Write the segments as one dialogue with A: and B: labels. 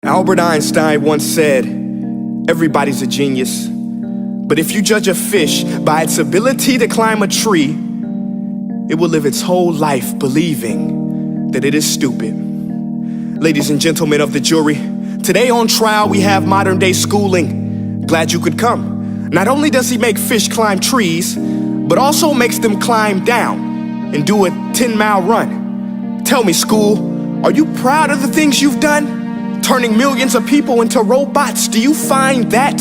A: Albert Einstein once said, everybody's a genius. But if you judge a fish by its ability to climb a tree, it will live its whole life believing that it is stupid. Ladies and gentlemen of the jury, today on trial we have modern day schooling. Glad you could come. Not only does he make fish climb trees, but also makes them climb down and do a 10-mile run. Tell me, school, are you proud of the things you've done? Turning millions of people into robots, do you find that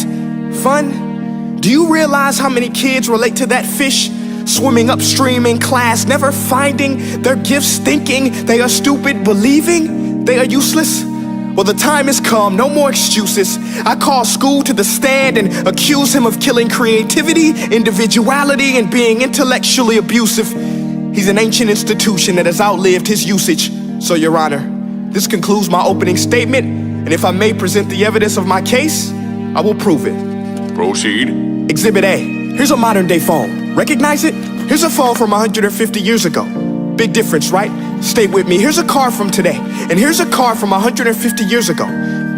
A: fun? Do you realize how many kids relate to that fish swimming upstream in class, never finding their gifts, thinking they are stupid, believing they are useless? Well, the time has come, no more excuses. I call school to the stand and accuse him of killing creativity, individuality, and being intellectually abusive. He's an ancient institution that has outlived his usage. So, Your Honor, this concludes my opening statement, and if I may present the evidence of my case, I will prove it.
B: Proceed.
A: Exhibit A. Here's a modern day phone. Recognize it? Here's a phone from 150 years ago. Big difference, right? Stay with me. Here's a car from today, and here's a car from 150 years ago.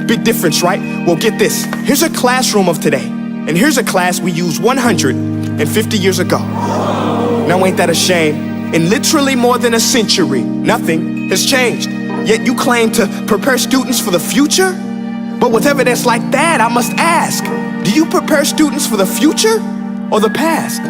A: Big difference, right? Well, get this. Here's a classroom of today, and here's a class we used 150 years ago. Now, ain't that a shame? In literally more than a century, nothing has changed. Yet you claim to prepare students for the future? But with evidence like that, I must ask, do you prepare students for the future or the past?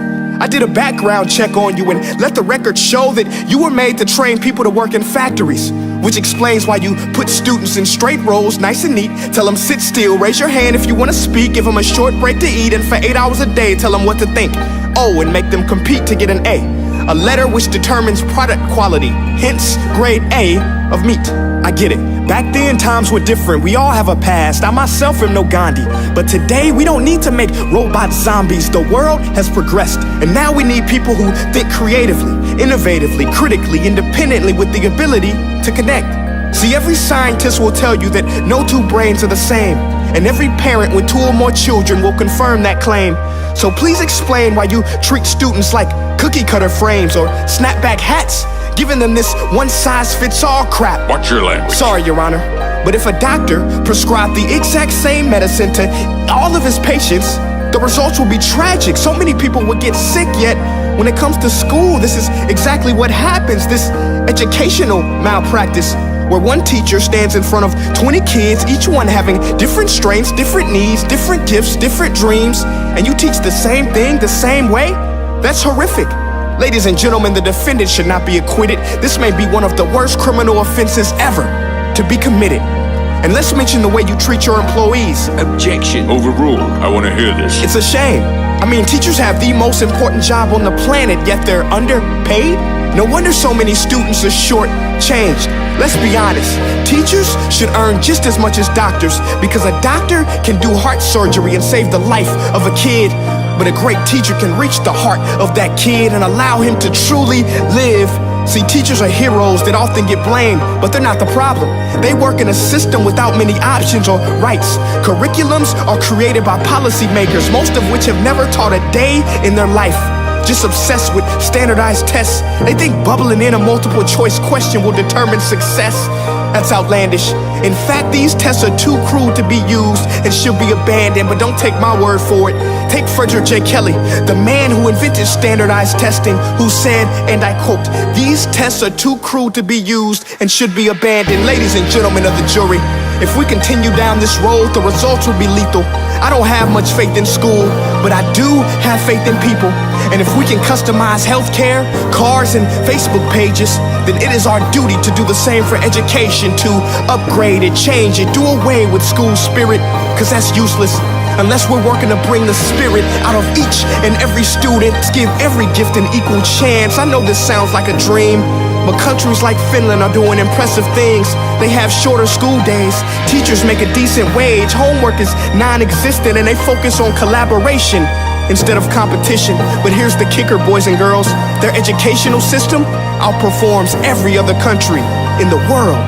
A: I did a background check on you and let the record show that you were made to train people to work in factories, which explains why you put students in straight rows, nice and neat, tell them sit still, raise your hand if you want to speak, give them a short break to eat, and for 8 hours a day, tell them what to think. Oh, and make them compete to get an A letter which determines product quality, hence grade A of meat. I get it. Back then, times were different. We all have a past. I myself am no Gandhi. But today, we don't need to make robot zombies. The world has progressed, and now we need people who think creatively, innovatively, critically, independently, with the ability to connect. See, every scientist will tell you that no two brains are the same, and every parent with 2 or more children will confirm that claim. So please explain why you treat students like cookie cutter frames or snapback hats, giving them this one-size-fits-all crap.
B: Watch your language.
A: Sorry, Your Honor, but if a doctor prescribed the exact same medicine to all of his patients, the results will be tragic. So many people would get sick, yet when it comes to school, this is exactly what happens, this educational malpractice, where one teacher stands in front of 20 kids, each one having different strengths, different needs, different gifts, different dreams, and you teach the same thing the same way? That's horrific. Ladies and gentlemen, the defendant should not be acquitted. This may be one of the worst criminal offenses ever to be committed. And let's mention the way you treat your employees.
B: Objection. Overruled. I want to hear this.
A: It's a shame. I mean, teachers have the most important job on the planet, yet they're underpaid? No wonder so many students are short-changed. Let's be honest, teachers should earn just as much as doctors, because a doctor can do heart surgery and save the life of a kid, but a great teacher can reach the heart of that kid and allow him to truly live. See, teachers are heroes that often get blamed, but they're not the problem. They work in a system without many options or rights. Curriculums are created by policymakers, most of which have never taught a day in their life. Just obsessed with standardized tests. They think bubbling in a multiple choice question will determine success. That's outlandish. In fact, these tests are too crude to be used and should be abandoned, but don't take my word for it. Take Frederick J. Kelly, the man who invented standardized testing, who said, and I quote, "These tests are too crude to be used and should be abandoned." Ladies and gentlemen of the jury, if we continue down this road, the results will be lethal. I don't have much faith in school, but I do have faith in people. And if we can customize healthcare, cars, and Facebook pages, then it is our duty to do the same for education, to upgrade it, change it, do away with school spirit, because that's useless unless we're working to bring the spirit out of each and every student, give every gift an equal chance. I know this sounds like a dream, but countries like Finland are doing impressive things. They have shorter school days, teachers make a decent wage, homework is non-existent, and they focus on collaboration instead of competition. But here's the kicker, boys and girls, their educational system outperforms every other country in the world.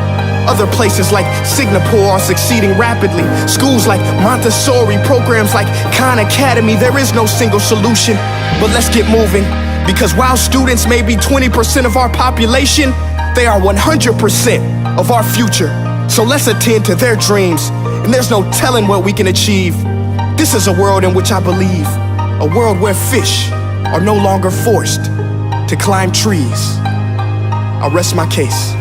A: Other places like Singapore are succeeding rapidly. Schools like Montessori, programs like Khan Academy, there is no single solution. But let's get moving, because while students may be 20% of our population, they are 100% of our future. So let's attend to their dreams, and there's no telling what we can achieve. This is a world in which I believe, a world where fish are no longer forced to climb trees. I'll rest my case.